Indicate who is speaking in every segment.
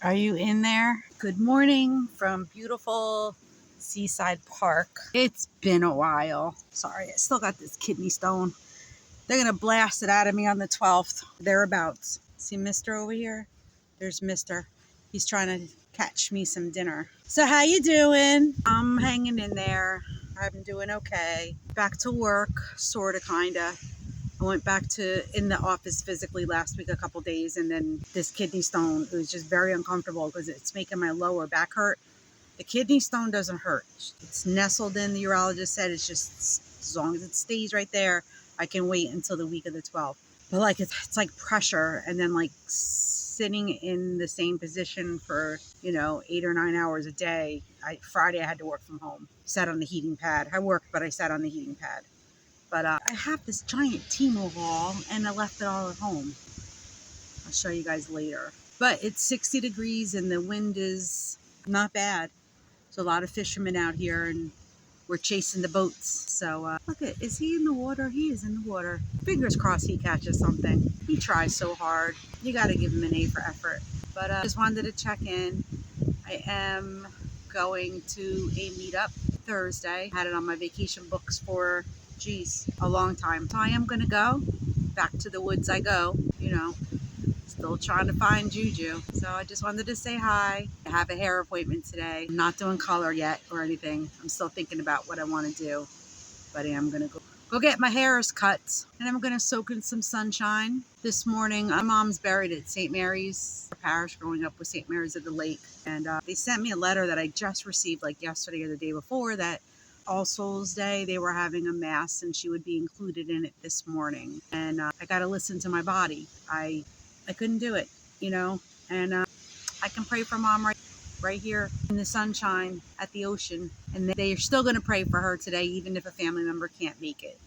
Speaker 1: Are you in there? Good morning from beautiful Seaside Park. It's been a while. Sorry, I still got this kidney stone. They're gonna blast it out of me on the 12th, thereabouts. See Mister over here? There's Mister. He's trying to catch me some dinner. So how you doing? I'm hanging in there. I'm doing okay. Back to work, sorta, kinda. I went back to in the office physically last week a couple days, and then this kidney stone, it was just very uncomfortable because it's making my lower back hurt. The kidney stone doesn't hurt. It's nestled in, the urologist said. It's just as long as it stays right there, I can wait until the week of the 12th. But like it's like pressure, and then like sitting in the same position for 8 or 9 hours a day. Friday I had to work from home. Sat on the heating pad. I worked, but I sat on the heating pad. But I have this giant Temu haul, and I left it all at home. I'll show you guys later. But it's 60 degrees, and the wind is not bad. There's a lot of fishermen out here, and we're chasing the boats. So look at, is he in the water? He is in the water. Fingers crossed he catches something. He tries so hard. You got to give him an A for effort. But just wanted to check in. I am going to a meetup Thursday. Had it on my vacation books for a long time. So I am gonna go back to the woods. I go, still trying to find Juju. So I just wanted to say hi. I have a hair appointment today. I'm not doing color yet or anything. I'm still thinking about what I want to do, but I am gonna go get my hairs cut, and I'm gonna soak in some sunshine. This morning, my mom's buried at St. Mary's Parish, growing up with St. Mary's of the Lake, and they sent me a letter that I just received like yesterday or the day before, that All Souls Day, they were having a mass and she would be included in it this morning. And I got to listen to my body. I couldn't do it, and I can pray for mom right here in the sunshine at the ocean. And they are still going to pray for her today, even if a family member can't make it.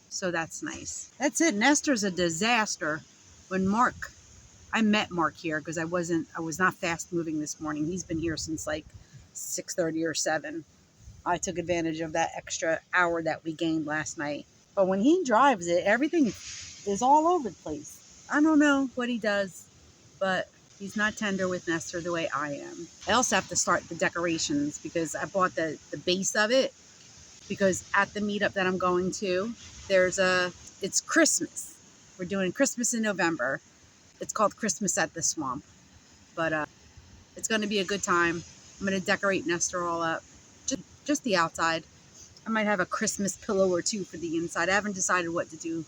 Speaker 1: So that's nice. That's it. Nestor's a disaster. I met Mark here because I was not fast moving this morning. He's been here since like 6:30 or 7. I took advantage of that extra hour that we gained last night. But when he drives it, everything is all over the place. I don't know what he does, but he's not tender with Nestor the way I am. I also have to start the decorations because I bought the base of it, because at the meetup that I'm going to, it's Christmas. We're doing Christmas in November. It's called Christmas at the Swamp. But it's going to be a good time. I'm going to decorate Nestor all up. Just the outside. I might have a Christmas pillow or two for the inside. I haven't decided what to do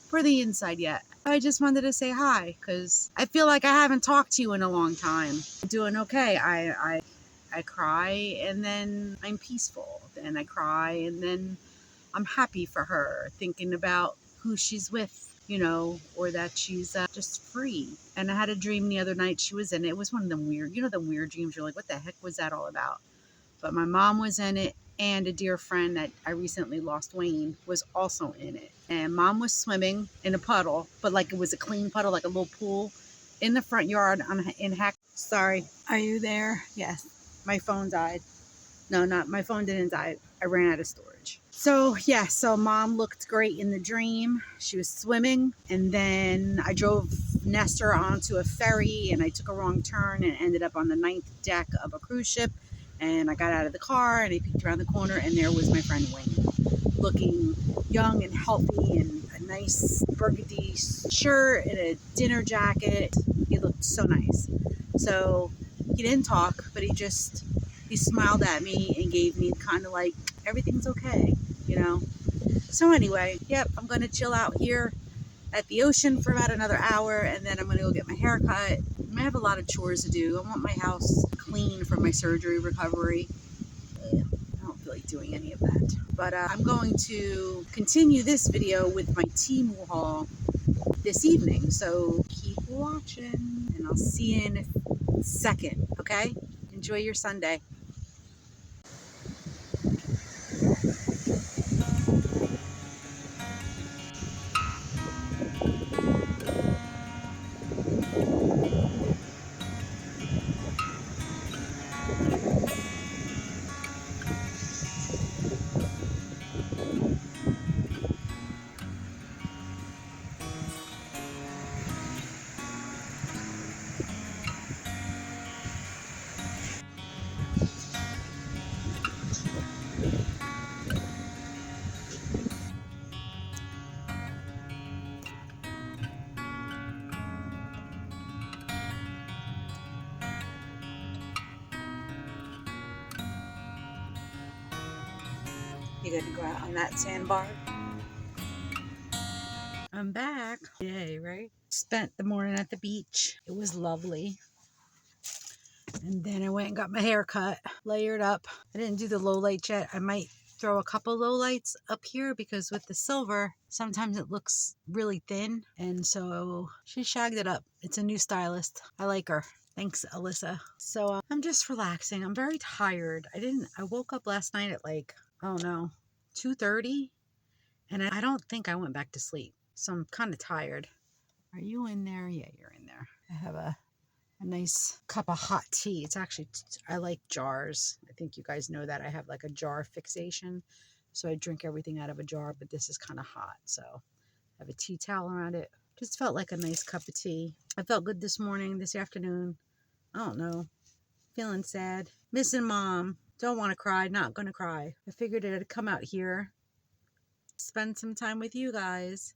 Speaker 1: for the inside yet. I just wanted to say hi because I feel like I haven't talked to you in a long time. I'm doing okay. I cry and then I'm peaceful. Then I cry and then I'm happy for her, thinking about who she's with, or that she's just free. And I had a dream the other night she was in it. It was one of them weird, the weird dreams. You're like, what the heck was that all about? But my mom was in it, and a dear friend that I recently lost, Wayne, was also in it. And mom was swimming in a puddle, but like it was a clean puddle, like a little pool in the front yard in Hack. Sorry, are you there? Yes. My phone died. No, my phone didn't die. I ran out of storage. So yeah, so mom looked great in the dream. She was swimming, and then I drove Nestor onto a ferry, and I took a wrong turn and ended up on the 9th deck of a cruise ship. And I got out of the car and I peeked around the corner, and there was my friend Wayne, looking young and healthy in a nice burgundy shirt and a dinner jacket. He looked so nice. So he didn't talk, but he smiled at me and gave me kind of like, everything's okay, So anyway, yep, I'm going to chill out here at the ocean for about another hour, and then I'm going to go get my hair cut. I have a lot of chores to do. I want my house clean for my surgery recovery. I don't feel like doing any of that. But I'm going to continue this video with my Temu haul this evening. So keep watching, and I'll see you in a second, okay? Enjoy your Sunday. You're gonna go out on that sandbar? I'm back. Yay, right? Spent the morning at the beach. It was lovely. And then I went and got my hair cut, layered up. I didn't do the low light yet. I might throw a couple low lights up here because with the silver, sometimes it looks really thin. And so she shagged it up. It's a new stylist. I like her. Thanks, Alyssa. So I'm just relaxing. I'm very tired. I woke up last night at like, I don't know, 2:30. And I don't think I went back to sleep. So I'm kind of tired. Are you in there? Yeah, you're in there. I have a nice cup of hot tea. It's actually, I like jars. I think you guys know that I have like a jar fixation. So I drink everything out of a jar, but this is kind of hot. So I have a tea towel around it. Just felt like a nice cup of tea. I felt good this morning, this afternoon. I don't know. Feeling sad. Missing mom. Don't want to cry. Not going to cry. I figured I'd come out here, spend some time with you guys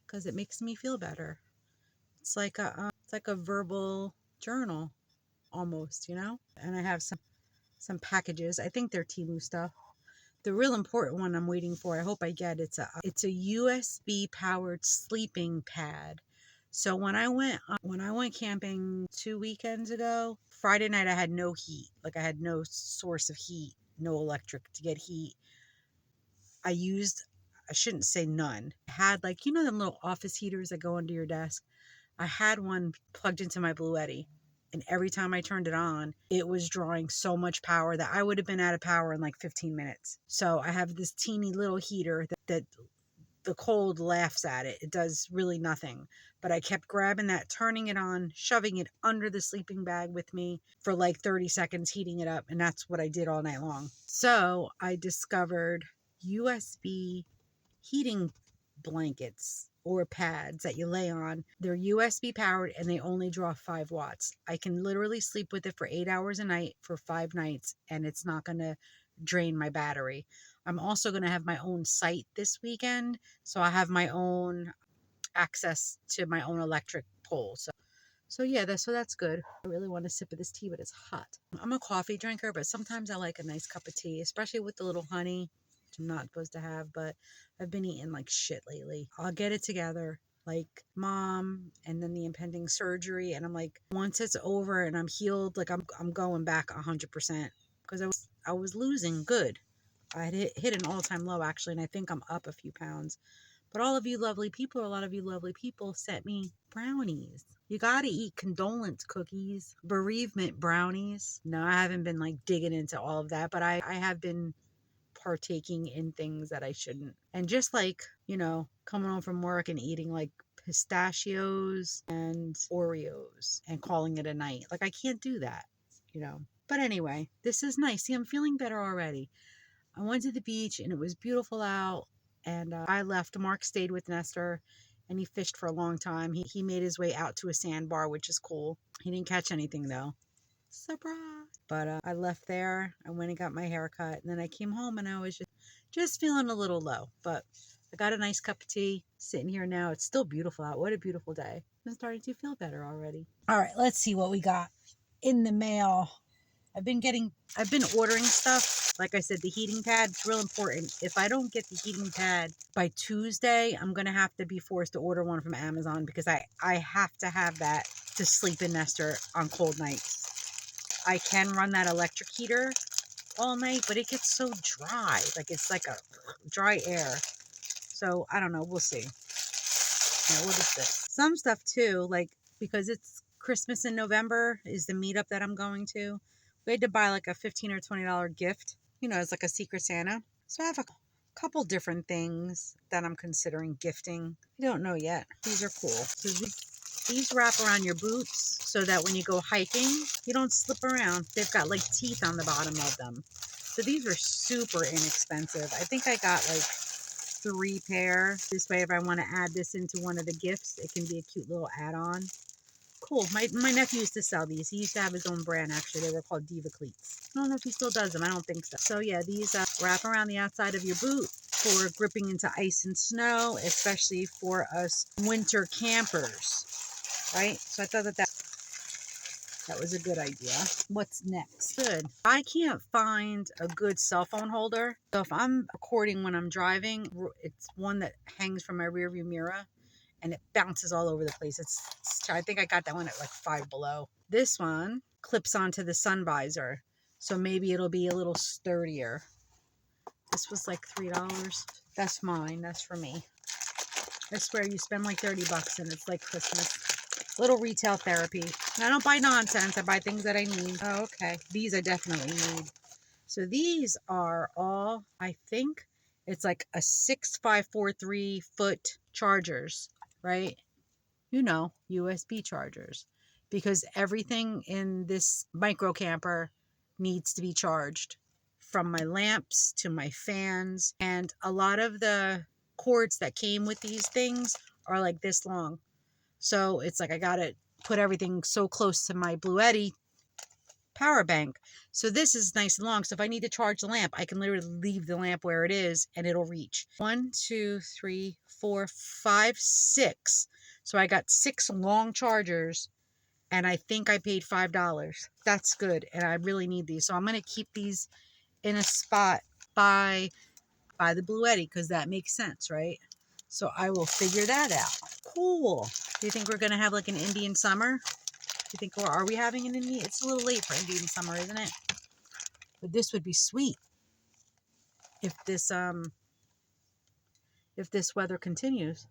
Speaker 1: because it makes me feel better. It's like a verbal journal almost, you know? And I have some packages. I think they're Temu stuff. The real important one I'm waiting for, I hope I get, it's a USB powered sleeping pad. So when I went camping 2 weekends ago, Friday night I had no heat. Like I had no source of heat, no electric to get heat. I shouldn't say none. I had like, you know them little office heaters that go under your desk? I had one plugged into my Bluetti, and every time I turned it on, it was drawing so much power that I would have been out of power in like 15 minutes. So I have this teeny little heater that the cold laughs at it. It does really nothing. But I kept grabbing that, turning it on, shoving it under the sleeping bag with me for like 30 seconds, heating it up. And that's what I did all night long. So I discovered USB heating blankets or pads that you lay on. They're USB powered and they only draw 5 watts. I can literally sleep with it for 8 hours a night for 5 nights and it's not going to drain my battery. I'm also going to have my own site this weekend, so I have my own access to my own electric pole. So yeah, that's good. I really want a sip of this tea, but it's hot. I'm a coffee drinker, but sometimes I like a nice cup of tea, especially with the little honey, which I'm not supposed to have, but I've been eating like shit lately. I'll get it together, like mom, and then the impending surgery, and I'm like, once it's over and I'm healed, like I'm going back 100% because I was losing good. I had hit an all-time low actually, and I think I'm up a few pounds. But all of you lovely people, a lot of you lovely people sent me brownies. You gotta eat condolence cookies, bereavement brownies. No, I haven't been like digging into all of that, but I have been partaking in things that I shouldn't. And just like, you know, coming home from work and eating like pistachios and Oreos and calling it a night. Like I can't do that, you know. But anyway, this is nice. See, I'm feeling better already. I went to the beach and it was beautiful out. And I left. Mark stayed with Nestor and he fished for a long time. He made his way out to a sandbar, which is cool. He didn't catch anything though. Surprise. But I left there. I went and got my hair cut. And then I came home and I was just feeling a little low. But I got a nice cup of tea sitting here now. It's still beautiful out. What a beautiful day. I'm starting to feel better already. All right, let's see what we got in the mail. I've been ordering stuff. Like I said, the heating pad, it's real important. If I don't get the heating pad by Tuesday, I'm going to have to be forced to order one from Amazon because I have to have that to sleep in Nestor on cold nights. I can run that electric heater all night, but it gets so dry. Like it's like a dry air. So I don't know. We'll see. Now, what is this? Some stuff too, like because it's Christmas in November is the meetup that I'm going to. We had to buy like a $15 or $20 gift, you know, it's like a Secret Santa. So I have a couple different things that I'm considering gifting. I don't know yet. These are cool. So these wrap around your boots so that when you go hiking, you don't slip around. They've got like teeth on the bottom of them. So these are super inexpensive. I think I got like 3 pair. This way, if I want to add this into one of the gifts, it can be a cute little add-on. Cool. My nephew used to sell these. He used to have his own brand, actually. They were called Diva Cleats. I don't know if he still does them. I don't think so. So, yeah, these wrap around the outside of your boot for gripping into ice and snow, especially for us winter campers, right? So I thought that That was a good idea. What's next? Good. I can't find a good cell phone holder. So if I'm recording when I'm driving, it's one that hangs from my rearview mirror and it bounces all over the place. I think I got that one at like Five Below. This one clips onto the sun visor. So maybe it'll be a little sturdier. This was like $3. That's mine. That's for me. I swear you spend like 30 bucks and it's like Christmas. Little retail therapy. And I don't buy nonsense. I buy things that I need. Oh, okay. These I definitely need. So these are all, I think it's like a 6543 foot chargers, right? You know, USB chargers. Because everything in this micro camper needs to be charged. From my lamps to my fans. And a lot of the cords that came with these things are like this long. So it's like I got to put everything so close to my Bluetti power bank. So this is nice and long. So if I need to charge the lamp, I can literally leave the lamp where it is and it'll reach. 1, 2, 3, 4, 5, 6. So I got 6 long chargers and I think I paid $5. That's good. And I really need these. So I'm going to keep these in a spot by the Bluetti because that makes sense, right? So I will figure that out. Cool. Do you think we're going to have like an Indian summer? Do you think, or are we having an Indian? It's a little late for Indian summer, isn't it? But this would be sweet if this weather continues.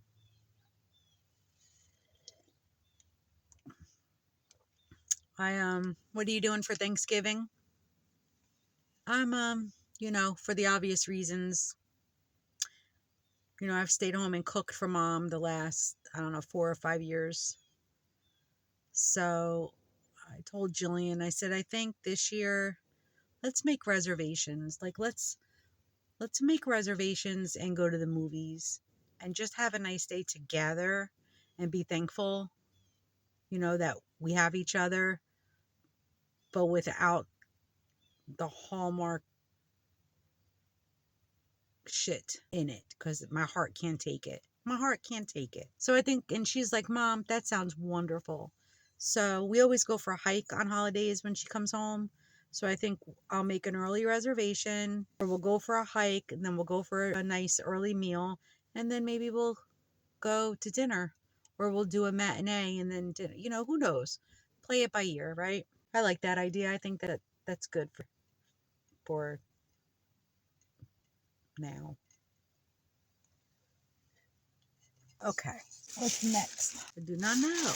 Speaker 1: What are you doing for Thanksgiving? I'm you know, for the obvious reasons. You know, I've stayed home and cooked for mom the last, I don't know, 4 or 5 years. So I told Jillian, I said, I think this year, let's make reservations. Like, let's make reservations and go to the movies and just have a nice day together and be thankful, you know, that we have each other, but without the Hallmark shit in it because my heart can't take it. My heart can't take it. So I think, and she's like, Mom, that sounds wonderful. So we always go for a hike on holidays when she comes home. So I think I'll make an early reservation or we'll go for a hike and then we'll go for a nice early meal. And then maybe we'll go to dinner or we'll do a matinee and then dinner. You know, who knows? Play it by ear, right? I like that idea. I think that that's good for now. Okay, what's next? I do not know.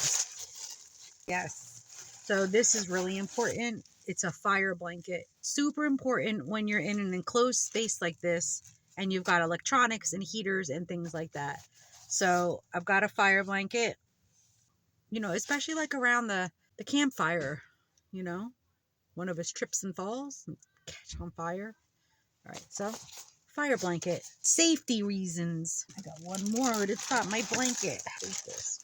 Speaker 1: Yes. So this is really important. It's a fire blanket. Super important when you're in an enclosed space like this and you've got electronics and heaters and things like that. So I've got a fire blanket, you know, especially like around the campfire, you know, one of us trips and falls and catch on fire. All right, so fire blanket. Safety reasons. I got one more to top my blanket. What is this?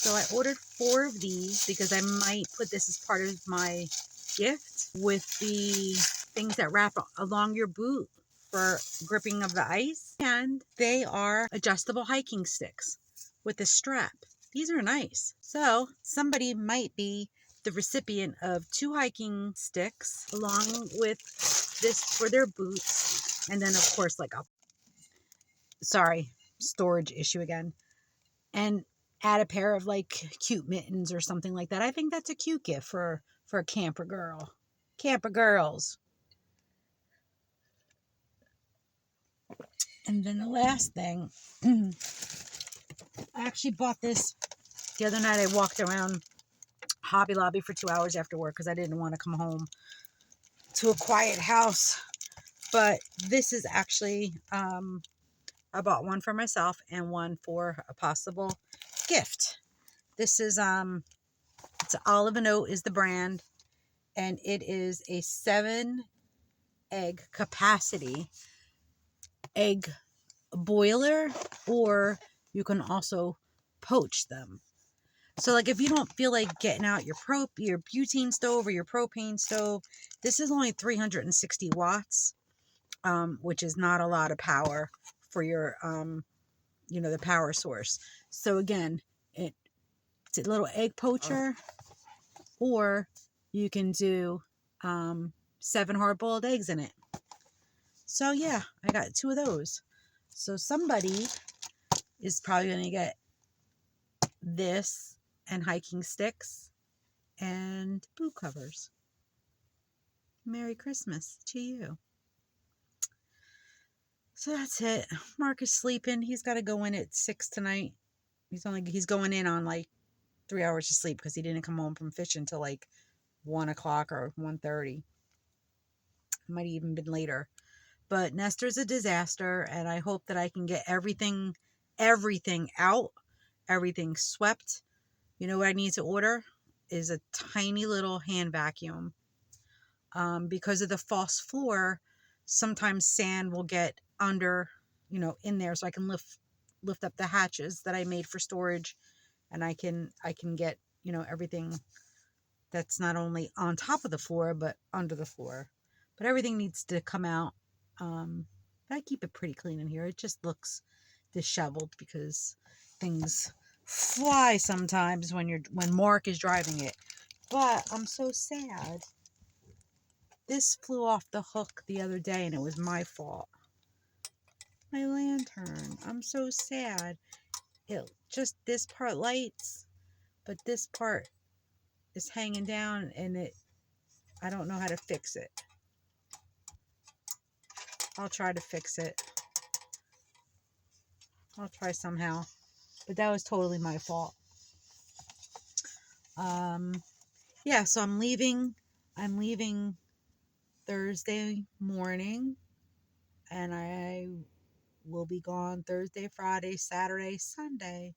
Speaker 1: So I ordered 4 of these because I might put this as part of my gift with the things that wrap along your boot for gripping of the ice. And they are adjustable hiking sticks with a strap. These are nice. So somebody might be the recipient of 2 hiking sticks along with this for their boots. And then of course, like storage issue again. And add a pair of like cute mittens or something like that. I think that's a cute gift for a camper girl. Camper girls. And then the last thing, I actually bought this the other night. I walked around Hobby Lobby for 2 hours after work because I didn't want to come home to a quiet house. But this is actually, I bought one for myself and one for a possible gift. This is, it's Olive and Oat is the brand. And it is a 7 egg capacity egg boiler, or you can also poach them. So like if you don't feel like getting out your butane stove or your propane stove, this is only 360 watts, which is not a lot of power for your, you know, the power source. So again, it It's a little egg poacher, or you can do 7 hard-boiled eggs in it. So yeah, I got 2 of those. So somebody is probably going to get this and hiking sticks and boo covers. Merry Christmas to you. So that's it. Mark is sleeping. He's got to go in at 6 tonight. He's going in on like 3 hours of sleep because he didn't come home from fishing till like 1 o'clock or 1:30. Might have even been later. But Nestor's a disaster, and I hope that I can get everything out, everything swept. You know what I need to order is a tiny little hand vacuum. Because of the false floor, sometimes sand will get under, in there, so I can lift up the hatches that I made for storage, and I can get, everything that's not only on top of the floor but under the floor. But everything needs to come out. But I keep it pretty clean in here. It just looks disheveled because things fly sometimes when Mark is driving it. But I'm so sad. This flew off the hook the other day and it was my fault. My lantern. I'm so sad. This part lights, but this part is hanging down and I don't know how to fix it. I'll try to fix it. I'll try somehow. But that was totally my fault. Yeah, so I'm leaving Thursday morning, and I will be gone Thursday, Friday, Saturday, Sunday.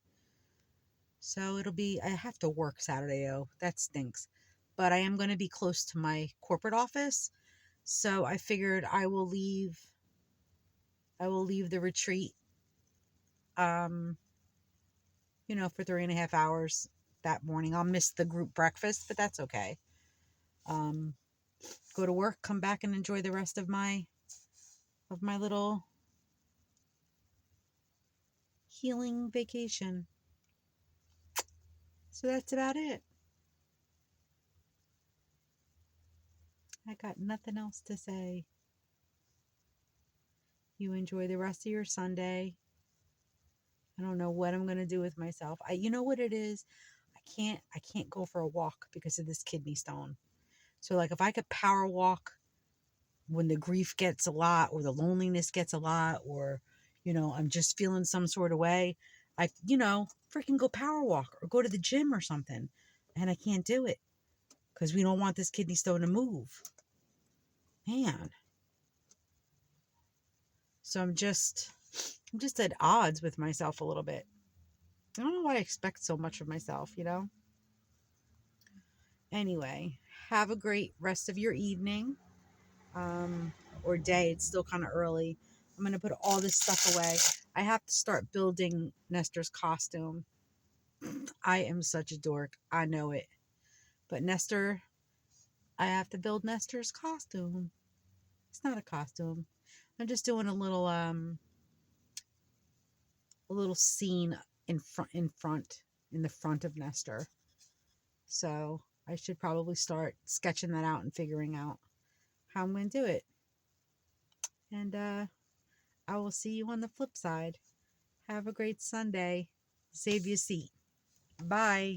Speaker 1: So I have to work Saturday, that stinks. But I am going to be close to my corporate office. So I figured I will leave the retreat, for 3.5 hours that morning. I'll miss the group breakfast, but that's okay. Go to work, come back and enjoy the rest of my little healing vacation. So that's about it. I got nothing else to say. You enjoy the rest of your Sunday. I don't know what I'm going to do with myself. You know what it is? I can't go for a walk because of this kidney stone. So like if I could power walk when the grief gets a lot or the loneliness gets a lot, or, I'm just feeling some sort of way, freaking go power walk or go to the gym or something. And I can't do it because we don't want this kidney stone to move. Man. So I'm just at odds with myself a little bit. I don't know why I expect so much of myself, Anyway, have a great rest of your evening, or day. It's still kind of early. I'm going to put all this stuff away. I have to start building Nestor's costume. I am such a dork. I know it. But I have to build Nestor's costume. It's not a costume. I'm just doing a little scene in the front of Nestor. So I should probably start sketching that out and figuring out how I'm going to do it. And I will see you on the flip side. Have a great Sunday. Save your seat. Bye.